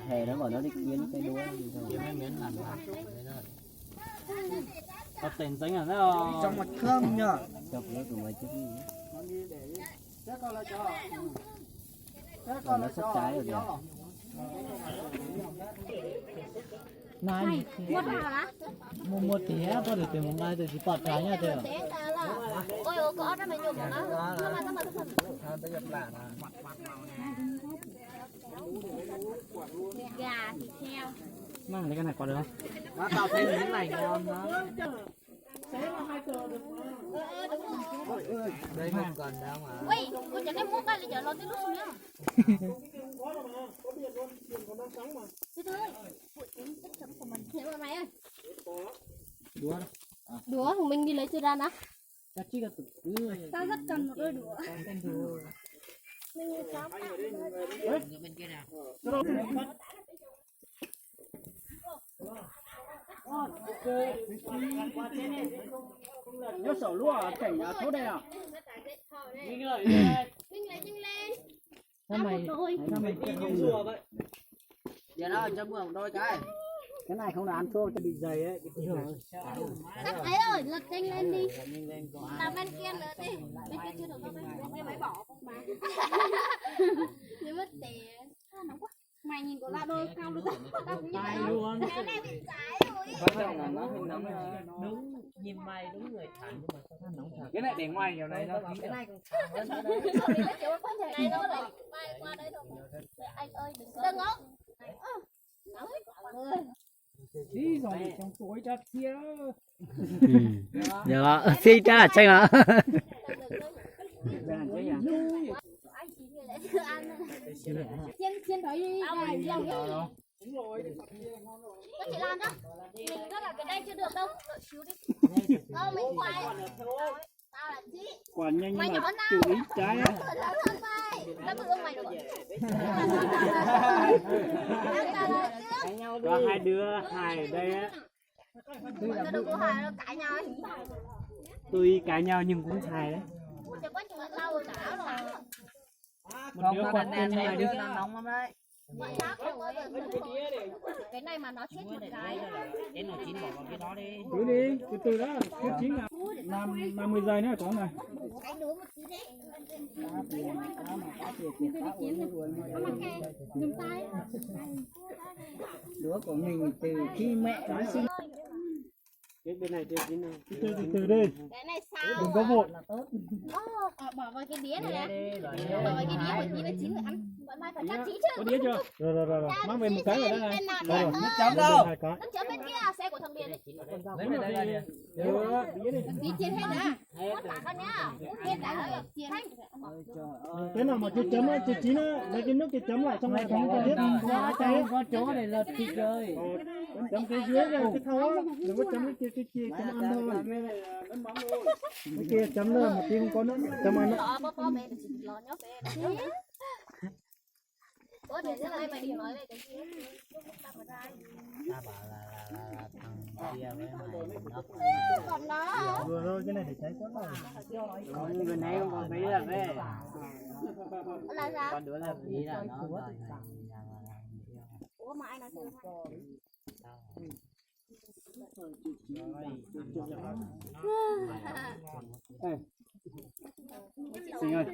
Thề nó bảo nó đi kiếm cái đuôi kiếm cái miếng làm có tiền dính à nó trong mặt cơm nhở. chọc nó của mày chứ gì còn nó sắp trái rồi kìa. Này, mua tía có được tiền một ngày từ chỉ bọt trái nha thế. Ôi có đó mày nhục nó. Nó mà Tới gặp lại gà thịt heo. mang lấy cái này qua được không? má tao thấy miếng này ngon đó. Đây không cần đâu mà. Ui, cô chẳng em mua ba lấy chợ lon tới lúc nhá. Thế thôi. Chất chấm của mình. Thế mà mày ơi. Đũa của mình đi lấy từ ra nè. Tao rất cần một đôi đũa. Mình chấm Bên kia nào. Nhớ sổ lúa cảnh thốt đây à? Vinh lên. Sao mày Không rùa vậy. Giờ đó cho mượn đôi cái. Cái này không là ăn thua cho bị dày ấy. Cắt ấy ơi, lật nhanh lên đi. Làm bên kia nữa đi. Bên kia chưa được đâu, bên máy bỏ không mà. Nếu mất tiền. Nóng quá. Mày nhìn có ra đôi cao được không? Tao cũng như vậy luôn. Cái này bị cháy rồi. đúng nhìn mày đúng người thẳng nhưng mà không nóng thật. Cái này để ngoài nhiều này nó Cái này còn Này nó lại bay qua đây thôi. Anh ơi đừng ngốc. đi rồi trong tối ra kia. được ạ xin ra tranh ạ Chiên đói đi. Lòng đi. Có chị Lan đó. Mình rất là cái đây chưa được đâu. Đợi xíu đi. Mình quay. Tao là chị. Quả nhanh Mày nhưng nhỏ mà nào? chú ý trái á. Lớn hơn mày. Nó bự hơn mày được. Có hai đứa hài ở đây á. Nó đừng có hài nó cãi nhau. Tuy cãi nhau nhưng cũng hài đấy. Chẳng có chuyện lâu rồi cả rồi. Một đứa quạt nè, tên hai đứa. nó nóng lắm đấy. Cái này mà nó chết một cái. Đến nồi chín bỏ vào cái đó đi. Cứ đi, từ từ đó, cứ chín là 50 giây nữa có này. Anh đuổi một tí đấy. Đũa của mình từ khi mẹ nó sinh. Cái bên này chín này. Từ từ đi. Cái này sao? Đừng có vội. Bỏ vào cái đĩa này nè. Bỏ vào cái đĩa bởi vì nó chín rồi ăn. Bọn mai phải cắt chín chứ. Có đĩa chưa? Rồi. Mang về một cái rồi đó này. Rồi. Nước chấm đâu? Hai cái. Nó chở bên kia xe của thằng Điền này. Lấy về đây đi. Đĩa đi. Đi chiên hết đã. Hết cả con nhá. Hết đã rồi. Chiên. Cái nào mà chưa chấm á, chưa chín á, lấy cái nước chưa chấm lại xong rồi bỏ vào đĩa. Có chỗ để lật thịt rồi. Chấm cái dưới rồi cái thau á, đừng có chấm cái kia chấm ăn thôi. Cái kia chấm nữa mà kia không có nữa, chấm ăn nữa. Bố mẹ lo nhóc về. Bố để cái này mày đi nói về cái kia. Ta bảo là thằng kia với mày nó Còn nó. Rồi cái này để cháy quá rồi. người này không còn phí được đấy. Là sao? Còn đứa là phí là nó rồi. Ủa mà ai nói sao? Sinh ơi.